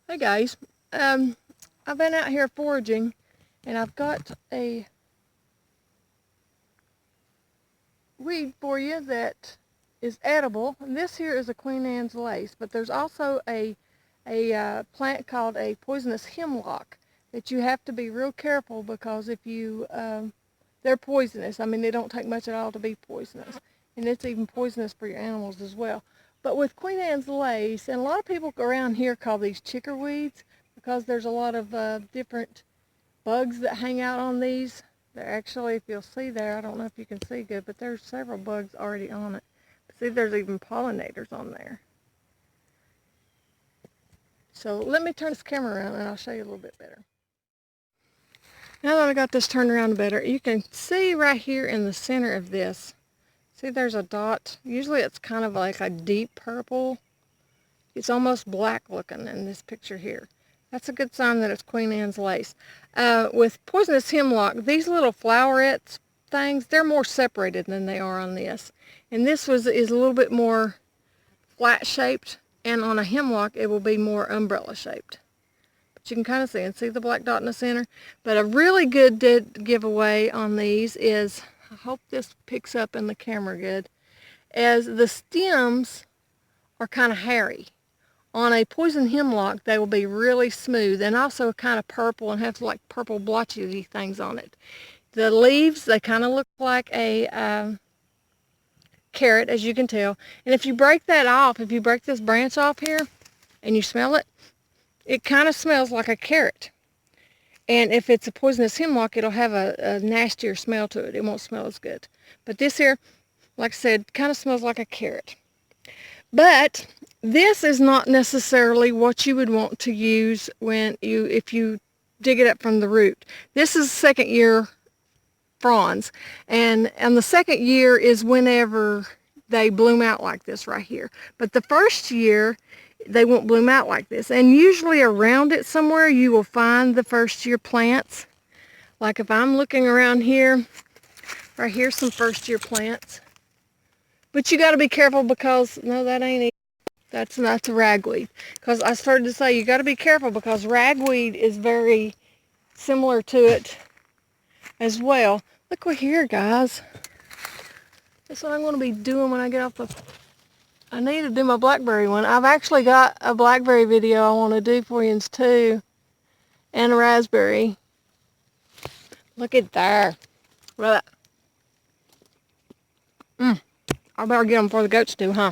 Hey guys, I've been out here foraging and I've got a weed for you that is edible. And this here is a Queen Anne's lace, but there's also a plant called a poisonous hemlock that you have to be real careful because if you, they're poisonous. I mean, they don't take much at all to be poisonous. And it's even poisonous for your animals as well. But with Queen Anne's lace, and a lot of people around here call these chickerweeds because there's a lot of different bugs that hang out on these. They're actually, if you'll see there, I don't know if you can see good, but there's several bugs already on it. See, there's even pollinators on there. So let me turn this camera around and I'll show you a little bit better. Now that I got this turned around better, you can see right here in the center of this, see there's a dot. Usually it's kind of like a deep purple. It's almost black looking in this picture here. That's a good sign that it's Queen Anne's lace. With poisonous hemlock, these little flowerets things, they're more separated than they are on this. And this is a little bit more flat shaped, and on a hemlock it will be more umbrella shaped. But you can kind of see the black dot in the center. But a really good giveaway on these is, I hope this picks up in the camera good, as the stems are kind of hairy. On a poison hemlock, they will be really smooth and also kind of purple and have like purple blotchy things on it. The leaves, they kind of look like a carrot, as you can tell. And if you break that off, if you break this branch off here and you smell it, it kind of smells like a carrot. And if it's a poisonous hemlock, it'll have a nastier smell to it. It won't smell as good. But this here, like I said, kind of smells like a carrot. But this is not necessarily what you would want to use if you dig it up from the root. This is second year fronds, and the second year is whenever they bloom out like this right here. But the first year they won't bloom out like this, and usually around it somewhere you will find the first year plants. Like if I'm looking around here, right here's some first year plants. But you got to be careful because, no, that ain't it. That's a ragweed. Because I started to say you got to be careful because ragweed is very similar to it as well. Look over here, guys. That's what I'm going to be doing when I get off I need to do my blackberry one. I've actually got a blackberry video I want to do for you too. And a raspberry. Look at there. Right. I better get them before the goats do, huh?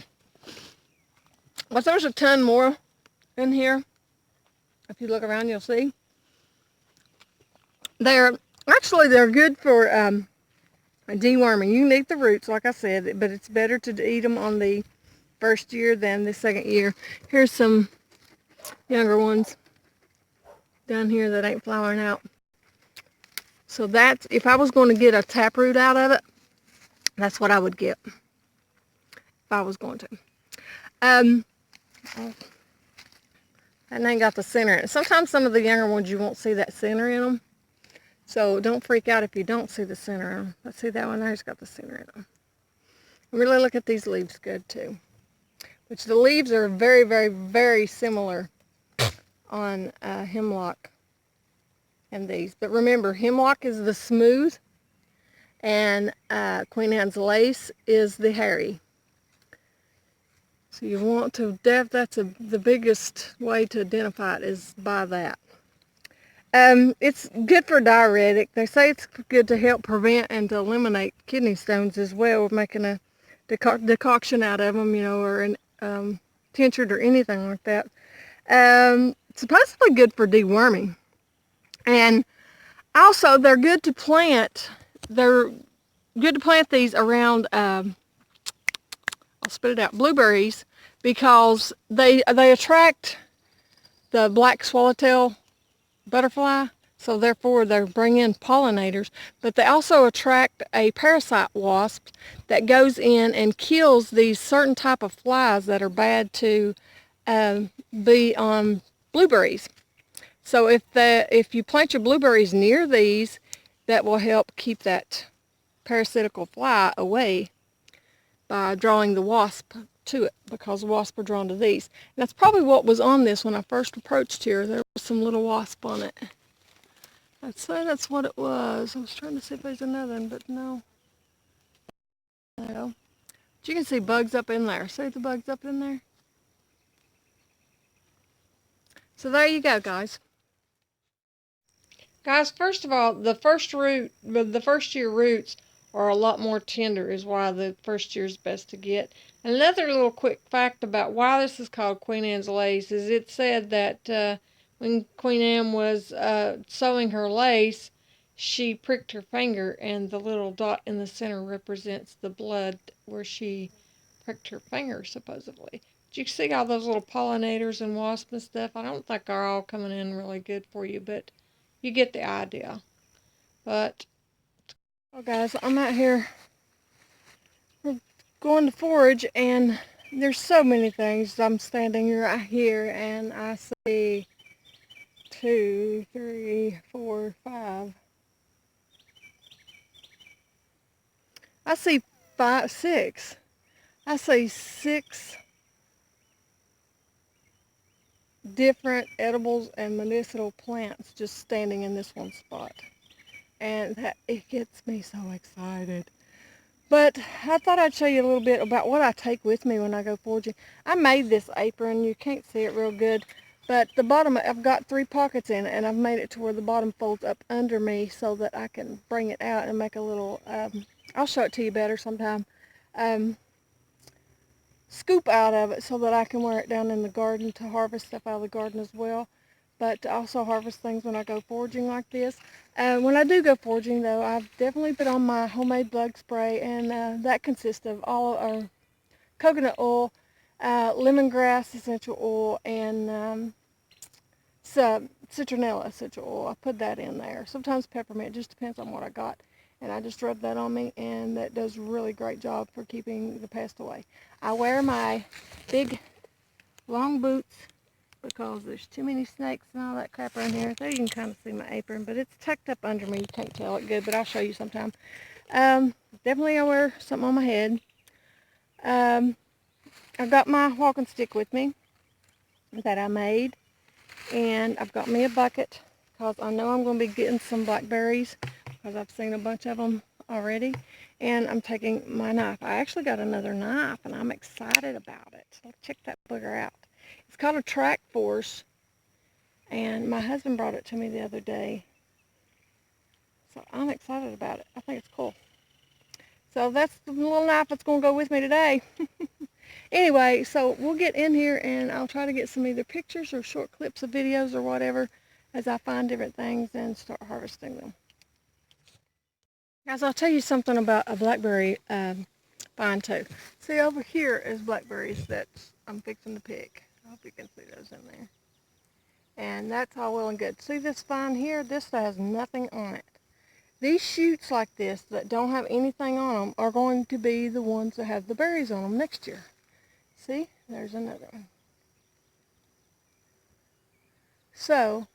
Well, there's a ton more in here. If you look around, you'll see. They're good for deworming. You can eat the roots, like I said, but it's better to eat them on the first year than the second year. Here's some younger ones down here that ain't flowering out. So that's, if I was going to get a taproot out of it, that's what I would get. If I was going to. And ain't got the center in it. Sometimes some of the younger ones you won't see that center in them. So don't freak out if you don't see the center in them. Let's see, that one there's got the center in them. Really look at these leaves good too. Which the leaves are very, very, very similar on hemlock and these. But remember, hemlock is the smooth and Queen Anne's lace is the hairy. So you want to, that's the biggest way to identify it is by that. It's good for diuretic. They say it's good to help prevent and to eliminate kidney stones as well, making a decoction out of them, or an tinctured or anything like that. Supposedly good for deworming. And also they're good to plant. They're good to plant these around, I'll spit it out, blueberries, because they attract the black swallowtail butterfly, so therefore they bring in pollinators, but they also attract a parasite wasp that goes in and kills these certain type of flies that are bad to be on blueberries. So if you plant your blueberries near these, that will help keep that parasitical fly away by drawing the wasp to it because wasps are drawn to these. And that's probably what was on this when I first approached here. There was some little wasp on it. I'd say that's what it was. I was trying to see if there's another one, but no. No. But you can see bugs up in there. See the bugs up in there? So there you go, guys. Guys, first of all, the first year roots are a lot more tender, is why the first year is best to get. Another little quick fact about why this is called Queen Anne's lace is it said that when Queen Anne was sewing her lace, she pricked her finger, and the little dot in the center represents the blood where she pricked her finger, supposedly. But you can see all those little pollinators and wasps and stuff. I don't think are all coming in really good for you, but you get the idea. But, well, guys, I'm out here. We're going to forage, and there's so many things. I'm standing right here, and I see 2, 3, 4, 5. I see 5, 6. I see 6 different edibles and medicinal plants just standing in this one spot. And it gets me so excited. But I thought I'd show you a little bit about what I take with me when I go foraging. I made this apron. You can't see it real good, but the bottom, I've got 3 pockets in it, and I've made it to where the bottom folds up under me so that I can bring it out and make a little, I'll show it to you better sometime, scoop out of it so that I can wear it down in the garden to harvest stuff out of the garden as well. But to also harvest things when I go foraging like this. When I do go foraging, though, I've definitely put on my homemade bug spray, and that consists of all coconut oil, lemongrass essential oil, and citronella essential oil. I put that in there. Sometimes peppermint, just depends on what I got. And I just rub that on me, and that does a really great job for keeping the pest away. I wear my big long boots because there's too many snakes and all that crap around here. There you can kind of see my apron, but it's tucked up under me. You can't tell it good, but I'll show you sometime. Definitely I wear something on my head. I've got my walking stick with me that I made, and I've got me a bucket because I know I'm going to be getting some blackberries because I've seen a bunch of them already. And I'm taking my knife. I actually got another knife, and I'm excited about it. So check that booger out. It's called a Track Force, and my husband brought it to me the other day. So I'm excited about it. I think it's cool. So that's the little knife that's going to go with me today. Anyway, so we'll get in here, and I'll try to get some either pictures or short clips of videos or whatever as I find different things and start harvesting them. Guys, I'll tell you something about a blackberry vine too. See, over here is blackberries that I'm fixing to pick. I hope you can see those in there. And that's all well and good. See this vine here? This has nothing on it. These shoots like this that don't have anything on them are going to be the ones that have the berries on them next year. See? There's another one. So,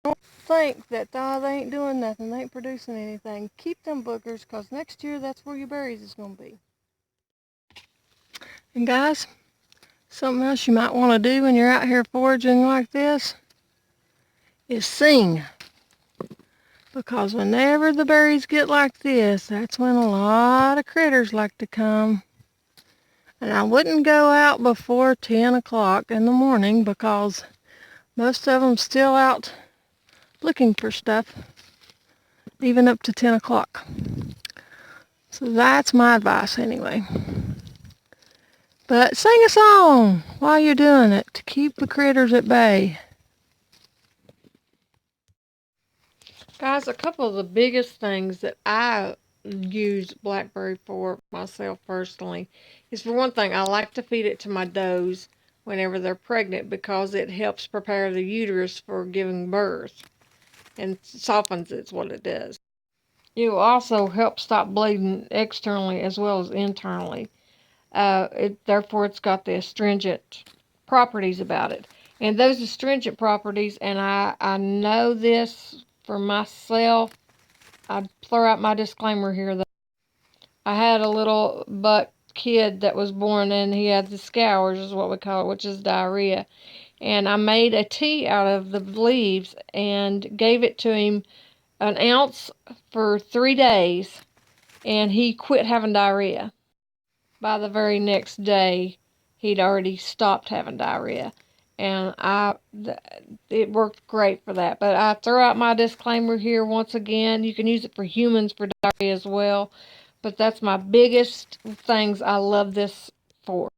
don't think that they ain't doing nothing, they ain't producing anything. Keep them boogers, because next year that's where your berries is going to be. And guys, something else you might want to do when you're out here foraging like this is sing. Because whenever the berries get like this, that's when a lot of critters like to come. And I wouldn't go out before 10 o'clock in the morning because most of them still out looking for stuff, even up to 10 o'clock. So that's my advice anyway. But sing a song while you're doing it to keep the critters at bay. Guys, a couple of the biggest things that I use blackberry for myself personally is, for one thing, I like to feed it to my does whenever they're pregnant because it helps prepare the uterus for giving birth and softens it's what it does. It will also help stop bleeding externally as well as internally. Therefore, it's got the astringent properties about it. And those astringent properties, and I know this for myself, I throw out my disclaimer here that I had a little buck kid that was born and he had the scours, is what we call it, which is diarrhea. And I made a tea out of the leaves and gave it to him, an ounce for 3 days, and he quit having diarrhea. By the very next day, he'd already stopped having diarrhea. And it worked great for that. But I throw out my disclaimer here once again. You can use it for humans for diarrhea as well. But that's my biggest things I love this for.